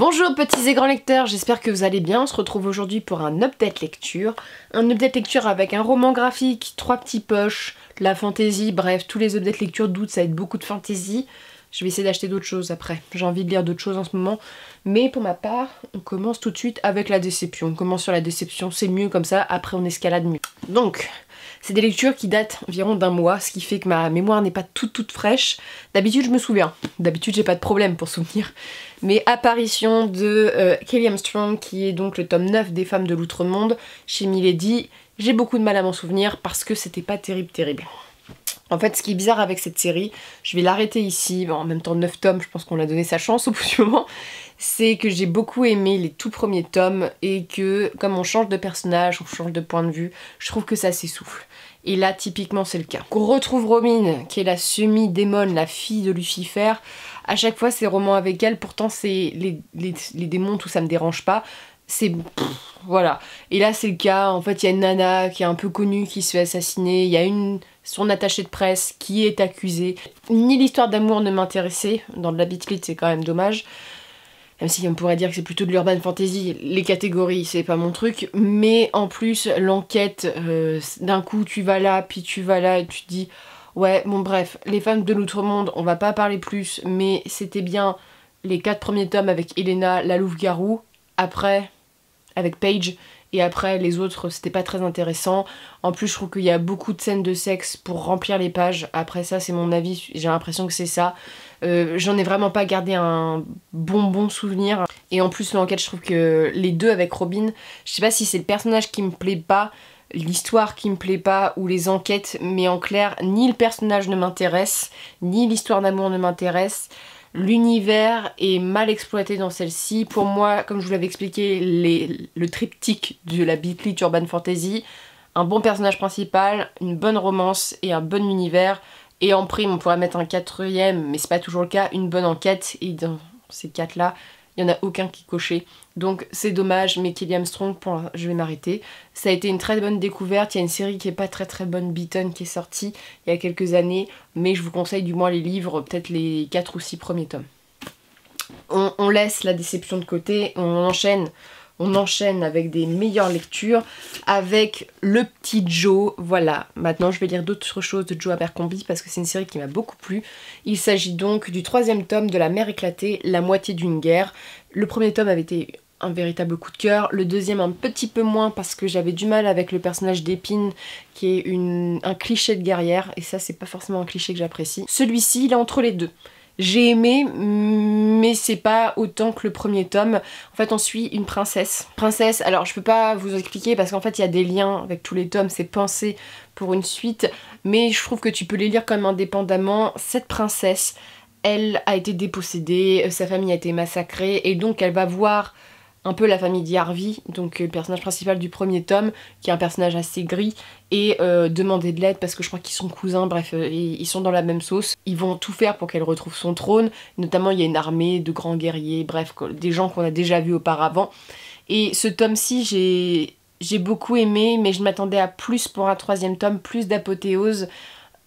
Bonjour petits et grands lecteurs, j'espère que vous allez bien. On se retrouve aujourd'hui pour un update lecture. Un update lecture avec un roman graphique, 3 petits poches, la fantaisie, bref, tous les updates lecture d'août ça va être beaucoup de fantaisie. Je vais essayer d'acheter d'autres choses après, j'ai envie de lire d'autres choses en ce moment. Mais pour ma part, on commence tout de suite avec la déception. On commence sur la déception, c'est mieux comme ça, après on escalade mieux. Donc, c'est des lectures qui datent environ d'un mois, ce qui fait que ma mémoire n'est pas toute fraîche. D'habitude je me souviens, d'habitude j'ai pas de problème pour souvenir. Mais apparition de Kelly Armstrong, qui est donc le tome 9 des Femmes de l'Outre-Monde chez Milady, j'ai beaucoup de mal à m'en souvenir parce que c'était pas terrible. En fait, ce qui est bizarre avec cette série, je vais l'arrêter ici, bon, en même temps 9 tomes, je pense qu'on a donné sa chance au bout du moment, c'est que j'ai beaucoup aimé les tout premiers tomes et que comme on change de personnage, on change de point de vue, je trouve que ça s'essouffle. Et là, typiquement, c'est le cas. On retrouve Robin, qui est la semi-démone, la fille de Lucifer. À chaque fois, ces romans avec elle, pourtant, c'est les démons, tout ça me dérange pas. C'est... voilà. Et là, c'est le cas. En fait, il y a une nana qui est un peu connue, qui se fait assassiner. Il y a son attachée de presse qui est accusée. Ni l'histoire d'amour ne m'intéressait. Dans de la Beat-Lit, c'est quand même dommage. Même si on pourrait dire que c'est plutôt de l'urban fantasy, les catégories c'est pas mon truc, mais en plus l'enquête, d'un coup tu vas là, puis tu vas là et tu te dis ouais bon bref, les Femmes de l'Outre-Monde, on va pas parler plus, mais c'était bien les 4 premiers tomes avec Elena, la louve-garou, après avec Paige, et après les autres c'était pas très intéressant. En plus je trouve qu'il y a beaucoup de scènes de sexe pour remplir les pages, après ça c'est mon avis, j'ai l'impression que c'est ça. J'en ai vraiment pas gardé un bon souvenir. Et en plus l'enquête, je trouve que les deux avec Robin, je sais pas si c'est le personnage qui me plaît pas, l'histoire qui me plaît pas ou les enquêtes, mais en clair ni le personnage ne m'intéresse, ni l'histoire d'amour ne m'intéresse. L'univers est mal exploité dans celle-ci. Pour moi, comme je vous l'avais expliqué, le triptyque de la Beat-Lit Urban Fantasy, un bon personnage principal, une bonne romance et un bon univers. Et en prime, on pourrait mettre un 4ème, mais c'est pas toujours le cas, une bonne enquête. Et dans ces 4 là, il n'y en a aucun qui cochait. Donc c'est dommage, mais Kelly Armstrong, je vais m'arrêter. Ça a été une très bonne découverte. Il y a une série qui est pas très bonne, Beaten, qui est sortie il y a quelques années. Mais je vous conseille du moins les livres, peut-être les 4 ou 6 premiers tomes. On laisse la déception de côté, on enchaîne avec des meilleures lectures, avec le petit Joe. Voilà, maintenant je vais lire d'autres choses de Joe Abercrombie parce que c'est une série qui m'a beaucoup plu. Il s'agit donc du 3e tome de La Mer éclatée, la moitié d'une guerre. Le premier tome avait été un véritable coup de cœur, le deuxième un petit peu moins parce que j'avais du mal avec le personnage d'Épine qui est un cliché de guerrière, et ça c'est pas forcément un cliché que j'apprécie. Celui-ci il est entre les deux. J'ai aimé, mais c'est pas autant que le premier tome. En fait, on suit une princesse. Princesse, alors je peux pas vous expliquer parce qu'en fait, il y a des liens avec tous les tomes, c'est pensé pour une suite, mais je trouve que tu peux les lire comme indépendamment. Cette princesse, elle a été dépossédée, sa famille a été massacrée, et donc elle va voir un peu la famille d'Harvey, donc le personnage principal du premier tome, qui est un personnage assez gris, et demander de l'aide parce que je crois qu'ils sont cousins, bref, ils sont dans la même sauce. Ils vont tout faire pour qu'elle retrouve son trône, notamment il y a une armée de grands guerriers, bref, des gens qu'on a déjà vus auparavant. Et ce tome-ci, j'ai beaucoup aimé, mais je m'attendais à plus pour un 3e tome, plus d'apothéose.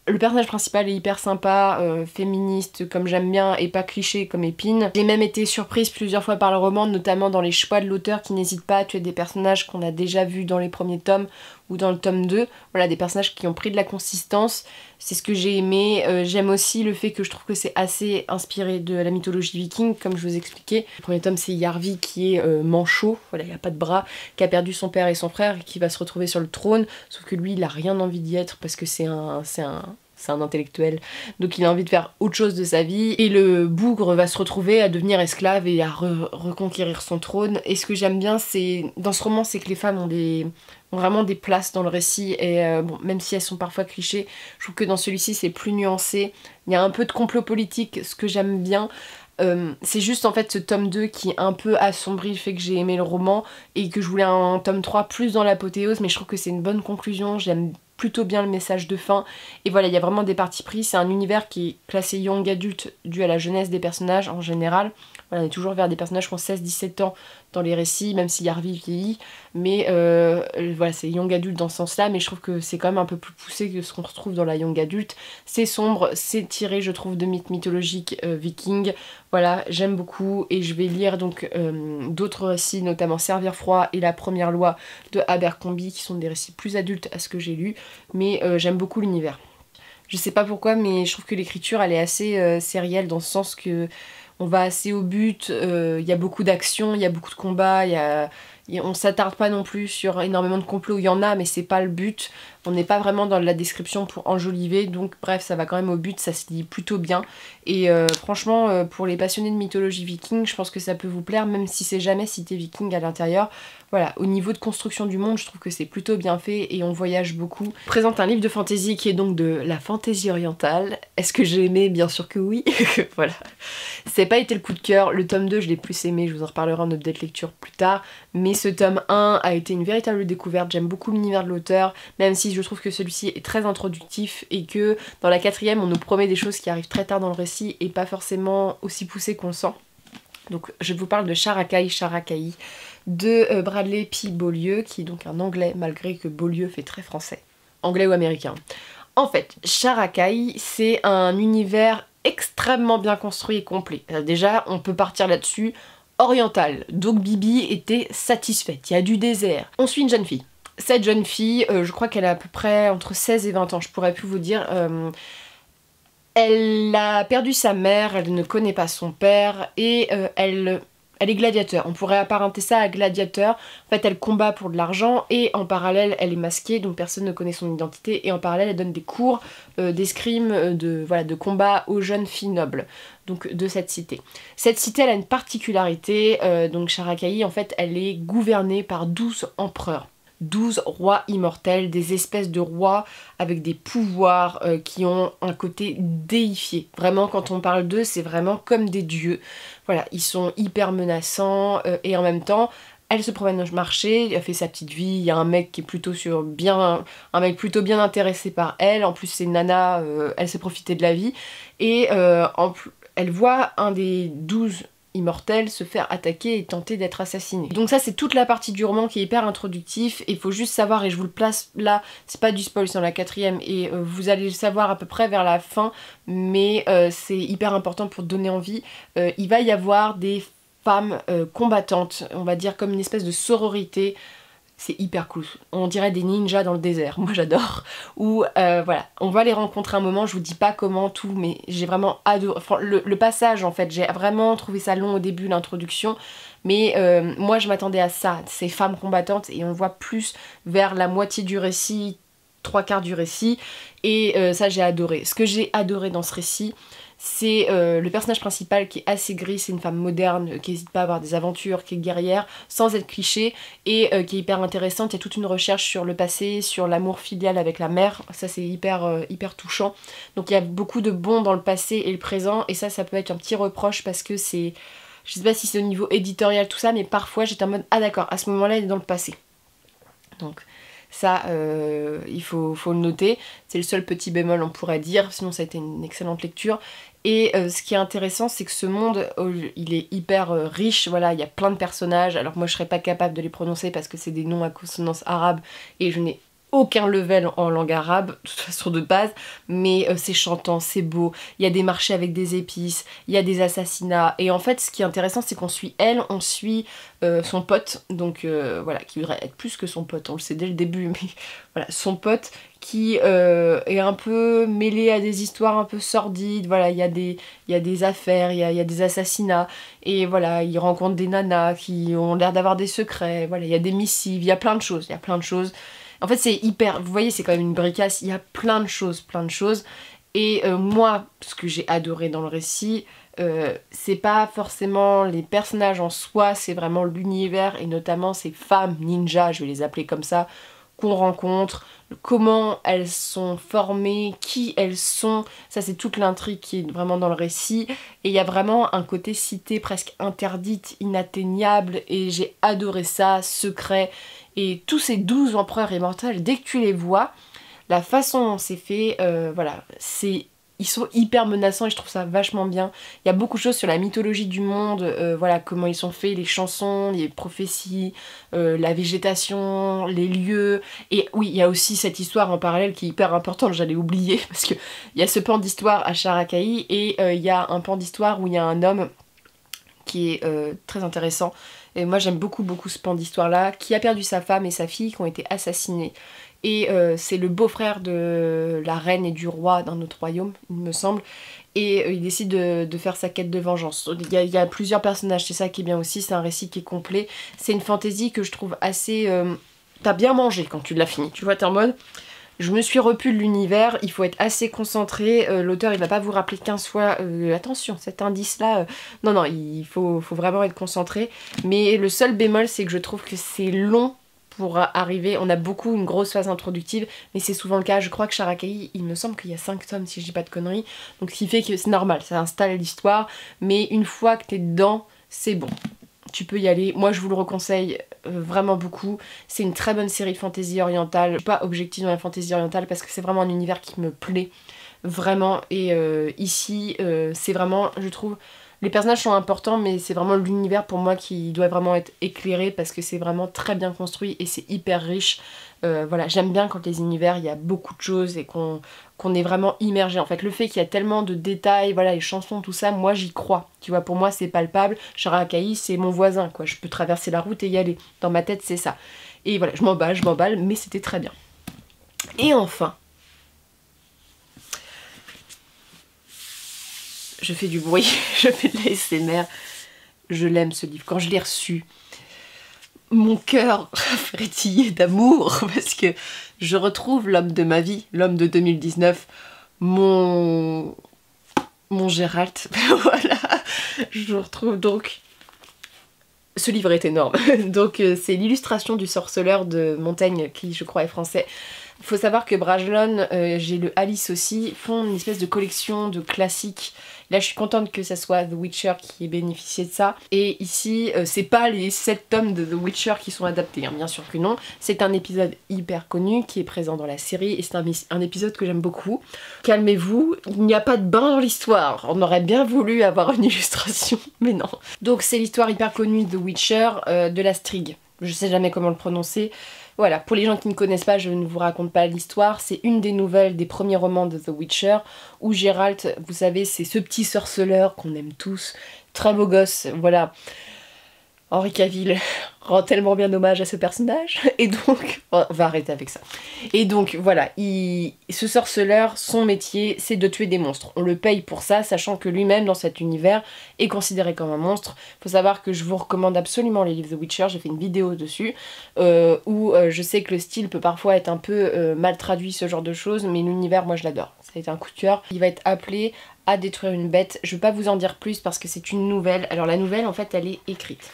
Le personnage principal est hyper sympa, féministe comme j'aime bien et pas cliché comme Épine. J'ai même été surprise plusieurs fois par le roman, notamment dans les choix de l'auteur qui n'hésite pas à tuer des personnages qu'on a déjà vus dans les premiers tomes ou dans le tome 2. Voilà, des personnages qui ont pris de la consistance, c'est ce que j'ai aimé. J'aime aussi le fait que je trouve que c'est assez inspiré de la mythologie viking, comme je vous expliquais. Le premier tome c'est Yarvi qui est manchot, voilà, il a pas de bras, qui a perdu son père et son frère et qui va se retrouver sur le trône, sauf que lui il a rien envie d'y être parce que c'est un intellectuel, donc il a envie de faire autre chose de sa vie, et le bougre va se retrouver à devenir esclave et à reconquérir son trône. Et ce que j'aime bien dans ce roman, c'est que les femmes ont vraiment des places dans le récit, et bon, même si elles sont parfois clichés, je trouve que dans celui-ci c'est plus nuancé, il y a un peu de complot politique, ce que j'aime bien. C'est juste en fait ce tome 2 qui un peu assombrit le fait que j'ai aimé le roman et que je voulais un tome 3 plus dans l'apothéose, mais je trouve que c'est une bonne conclusion, j'aime plutôt bien le message de fin, et voilà, il y a vraiment des partis pris. C'est un univers qui est classé young adulte dû à la jeunesse des personnages en général, Voilà, on est toujours vers des personnages qui ont 16-17 ans dans les récits, même si Harvey vieillit. Mais voilà, c'est young adulte dans ce sens-là, mais je trouve que c'est quand même un peu plus poussé que ce qu'on retrouve dans la young adulte. C'est sombre, c'est tiré, je trouve, de mythes mythologiques vikings. Voilà, j'aime beaucoup et je vais lire donc d'autres récits, notamment Servir froid et La première loi de Abercrombie, qui sont des récits plus adultes à ce que j'ai lu, mais j'aime beaucoup l'univers. Je sais pas pourquoi, mais je trouve que l'écriture elle est assez sérielle dans ce sens que on va assez au but, il y a beaucoup d'action, il y a beaucoup de combats, on s'attarde pas non plus sur énormément de complots, il y en a mais c'est pas le but, on n'est pas vraiment dans la description pour enjoliver, donc bref ça va quand même au but, ça se lit plutôt bien et franchement pour les passionnés de mythologie viking je pense que ça peut vous plaire même si c'est jamais cité viking à l'intérieur. Voilà, au niveau de construction du monde je trouve que c'est plutôt bien fait et on voyage beaucoup. Je présente un livre de fantasy qui est donc de la fantasy orientale. Est-ce que j'ai aimé? Bien sûr que oui. Voilà. Ça n'a pas été le coup de cœur, le tome 2 je l'ai plus aimé, je vous en reparlerai en update lecture plus tard, mais ce tome 1 a été une véritable découverte, j'aime beaucoup l'univers de l'auteur, même si je trouve que celui-ci est très introductif et que dans la 4ème on nous promet des choses qui arrivent très tard dans le récit et pas forcément aussi poussées qu'on le sent. Donc je vous parle de Sharakai de Bradley P. Beaulieu, qui est donc un anglais malgré que Beaulieu fait très français, anglais ou américain. En fait, Sharakai c'est un univers extrêmement bien construit et complet. Déjà, on peut partir là-dessus. Oriental, donc Bibi était satisfaite, il y a du désert. On suit une jeune fille. Cette jeune fille, je crois qu'elle a à peu près entre 16 et 20 ans, je pourrais plus vous dire. Elle a perdu sa mère, elle ne connaît pas son père et elle est gladiateur. On pourrait apparenter ça à gladiateur. En fait, elle combat pour de l'argent et en parallèle, elle est masquée, donc personne ne connaît son identité. Et en parallèle, elle donne des cours d'escrime, de combat aux jeunes filles nobles, donc de cette cité. Cette cité, elle a une particularité, donc Sharakai, en fait, elle est gouvernée par 12 empereurs. 12 rois immortels, des espèces de rois avec des pouvoirs qui ont un côté déifié. Vraiment, quand on parle d'eux, c'est vraiment comme des dieux. Voilà, ils sont hyper menaçants et en même temps, elle se promène au marché, elle fait sa petite vie, il y a un mec qui est plutôt un mec plutôt bien intéressé par elle, en plus c'est une nana, elle s'est profitée de la vie, et elle voit un des 12 immortel se faire attaquer et tenter d'être assassiné. Donc ça c'est toute la partie du roman qui est hyper introductif et il faut juste savoir, et je vous le place là, c'est pas du spoil, c'est dans la 4ème et vous allez le savoir à peu près vers la fin, mais c'est hyper important pour donner envie. Il va y avoir des femmes combattantes, on va dire comme une espèce de sororité. C'est hyper cool. On dirait des ninjas dans le désert. Moi j'adore. Ou voilà, on va les rencontrer un moment. Je vous dis pas comment tout, mais j'ai vraiment adoré. Enfin, le passage en fait, j'ai vraiment trouvé ça long au début, l'introduction. Mais moi je m'attendais à ça, ces femmes combattantes, et on voit plus vers la moitié du récit, 3/4 du récit. Et ça j'ai adoré. Ce que j'ai adoré dans ce récit, c'est le personnage principal qui est assez gris, c'est une femme moderne qui n'hésite pas à avoir des aventures, qui est guerrière, sans être cliché, et qui est hyper intéressante. Il y a toute une recherche sur le passé, sur l'amour filial avec la mère, ça c'est hyper touchant. Donc il y a beaucoup de bons dans le passé et le présent, et ça peut être un petit reproche parce que c'est... Je sais pas si c'est au niveau éditorial tout ça, mais parfois j'étais en mode ah d'accord, à ce moment-là elle est dans le passé. Donc... ça, il faut le noter. C'est le seul petit bémol, on pourrait dire. Sinon, ça a été une excellente lecture. Et ce qui est intéressant, c'est que ce monde, il est hyper riche. Voilà, il y a plein de personnages. Alors moi, je serais pas capable de les prononcer parce que c'est des noms à consonance arabe. Et je n'ai aucun level en langue arabe, de toute façon de base, mais c'est chantant, c'est beau, il y a des marchés avec des épices, il y a des assassinats, et en fait ce qui est intéressant c'est qu'on suit elle, on suit son pote, donc voilà, qui voudrait être plus que son pote, on le sait dès le début, mais voilà, son pote qui est un peu mêlé à des histoires un peu sordides, voilà, il y a des affaires, il y a des assassinats, et voilà, il rencontre des nanas qui ont l'air d'avoir des secrets, voilà, il y a des missives, il y a plein de choses. En fait c'est hyper, vous voyez c'est quand même une bricasse, il y a plein de choses. Et moi, ce que j'ai adoré dans le récit, c'est pas forcément les personnages en soi, c'est vraiment l'univers et notamment ces femmes ninjas, je vais les appeler comme ça, qu'on rencontre, comment elles sont formées, qui elles sont, ça c'est toute l'intrigue qui est vraiment dans le récit, et il y a vraiment un côté cité presque interdite, inatteignable, et j'ai adoré ça, secret, et tous ces 12 empereurs immortels, dès que tu les vois, la façon dont c'est fait, voilà, c'est ils sont hyper menaçants et je trouve ça vachement bien. Il y a beaucoup de choses sur la mythologie du monde, voilà, comment ils sont faits, les chansons, les prophéties, la végétation, les lieux. Et oui, il y a aussi cette histoire en parallèle qui est hyper importante, j'allais oublier, parce qu'il y a ce pan d'histoire à Sharakai et il y a un pan d'histoire où il y a un homme qui est très intéressant. Et moi j'aime beaucoup ce pan d'histoire là, qui a perdu sa femme et sa fille qui ont été assassinés. Et c'est le beau-frère de la reine et du roi d'un autre royaume, il me semble. Et il décide de faire sa quête de vengeance. Il y a plusieurs personnages, c'est ça qui est bien aussi, c'est un récit qui est complet. C'est une fantaisie que je trouve assez... T'as bien mangé quand tu l'as fini, tu vois, t'es en mode... Je me suis repue de l'univers, il faut être assez concentré, l'auteur il va pas vous rappeler 15 fois attention cet indice là, non il faut vraiment être concentré, mais le seul bémol c'est que je trouve que c'est long pour arriver, on a une grosse phase introductive, mais c'est souvent le cas, je crois que Sharakai, il me semble qu'il y a 5 tomes si je dis pas de conneries, donc ce qui fait que c'est normal, ça installe l'histoire, mais une fois que t'es dedans, c'est bon. Tu peux y aller, moi je vous le reconseille vraiment beaucoup, c'est une très bonne série fantasy orientale, je suis pas objective dans la fantasy orientale parce que c'est vraiment un univers qui me plaît vraiment et ici c'est vraiment, je trouve, les personnages sont importants mais c'est vraiment l'univers pour moi qui doit vraiment être éclairé parce que c'est vraiment très bien construit et c'est hyper riche. Voilà, j'aime bien quand les univers, il y a beaucoup de choses et qu'on est vraiment immergé. En fait, le fait qu'il y a tellement de détails, voilà, les chansons, tout ça, moi j'y crois. Tu vois, pour moi c'est palpable. Sharakai, c'est mon voisin, quoi. Je peux traverser la route et y aller. Dans ma tête, c'est ça. Et voilà, je m'emballe, mais c'était très bien. Et enfin, je fais du bruit, je fais de l'ASMR. Je l'aime ce livre. Quand je l'ai reçu, mon cœur frétillait d'amour parce que je retrouve l'homme de ma vie, l'homme de 2019, mon Geralt. Voilà, je retrouve donc... Ce livre est énorme. Donc c'est l'illustration du sorceleur de Montaigne qui je crois est français. Il faut savoir que Brajlon, j'ai le Alice aussi, font une espèce de collection de classiques. Là je suis contente que ça soit The Witcher qui ait bénéficié de ça. Et ici, c'est pas les 7 tomes de The Witcher qui sont adaptés, hein, bien sûr que non. C'est un épisode hyper connu qui est présent dans la série et c'est un épisode que j'aime beaucoup. Calmez-vous, il n'y a pas de bain dans l'histoire. On aurait bien voulu avoir une illustration, mais non. Donc c'est l'histoire hyper connue de The Witcher, de la Strigue. Je sais jamais comment le prononcer. Voilà, pour les gens qui ne connaissent pas, je ne vous raconte pas l'histoire. C'est une des nouvelles des premiers romans de The Witcher, où Geralt, vous savez, c'est ce petit sorceleur qu'on aime tous, très beau gosse, voilà. Henri Cavill rend tellement bien hommage à ce personnage, et donc, on va arrêter avec ça. Et donc voilà, ce sorceleur, son métier, c'est de tuer des monstres. On le paye pour ça, sachant que lui-même, dans cet univers, est considéré comme un monstre. Faut savoir que je vous recommande absolument les livres The Witcher, j'ai fait une vidéo dessus, où je sais que le style peut parfois être un peu mal traduit, ce genre de choses, mais l'univers, moi je l'adore. Ça a été un coup de cœur. Il va être appelé à détruire une bête. Je vais pas vous en dire plus parce que c'est une nouvelle. Alors la nouvelle, en fait, elle est écrite.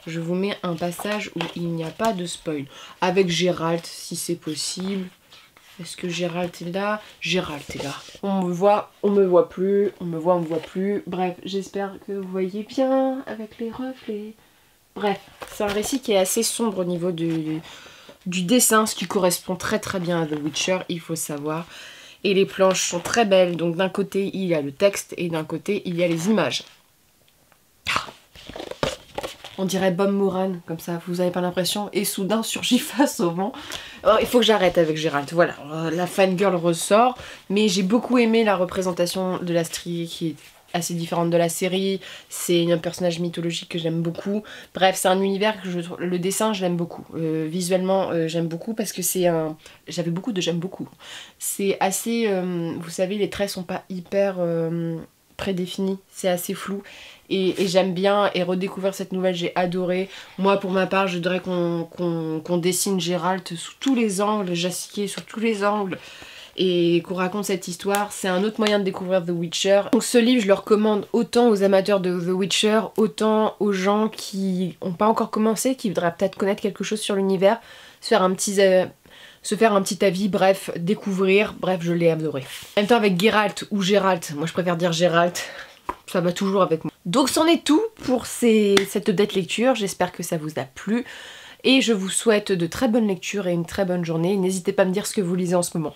Je vous mets un passage où il n'y a pas de spoil. Avec Geralt, si c'est possible. Est-ce que Geralt est là? Geralt est là. On me voit plus. On me voit plus. Bref, j'espère que vous voyez bien avec les reflets. Bref, c'est un récit qui est assez sombre au niveau du dessin, ce qui correspond très bien à The Witcher, il faut savoir. Et les planches sont très belles. Donc d'un côté, il y a le texte et d'un côté, il y a les images. On dirait Bob Moran, comme ça, vous avez pas l'impression. Et soudain surgit face au vent. Alors, il faut que j'arrête avec Geralt. Voilà, la fangirl ressort. Mais j'ai beaucoup aimé la représentation de la Strigue qui est assez différente de la série. C'est un personnage mythologique que j'aime beaucoup. Bref, c'est un univers que le dessin, je l'aime beaucoup. Visuellement, j'aime beaucoup parce que c'est un... J'avais beaucoup de j'aime beaucoup. C'est assez... vous savez, les traits sont pas hyper prédéfinis. C'est assez flou. Et j'aime bien, et redécouvrir cette nouvelle, j'ai adoré. Moi, pour ma part, je voudrais qu'on dessine Geralt sous tous les angles, Jaskier sous tous les angles, et qu'on raconte cette histoire. C'est un autre moyen de découvrir The Witcher. Donc ce livre, je le recommande autant aux amateurs de The Witcher, autant aux gens qui n'ont pas encore commencé, qui voudraient peut-être connaître quelque chose sur l'univers, se faire un petit avis, bref, découvrir, bref, je l'ai adoré. En même temps, avec Geralt ou Geralt, moi je préfère dire Geralt, ça va toujours avec moi. Donc c'en est tout pour cette update lecture, j'espère que ça vous a plu. Et je vous souhaite de très bonnes lectures et une très bonne journée. N'hésitez pas à me dire ce que vous lisez en ce moment.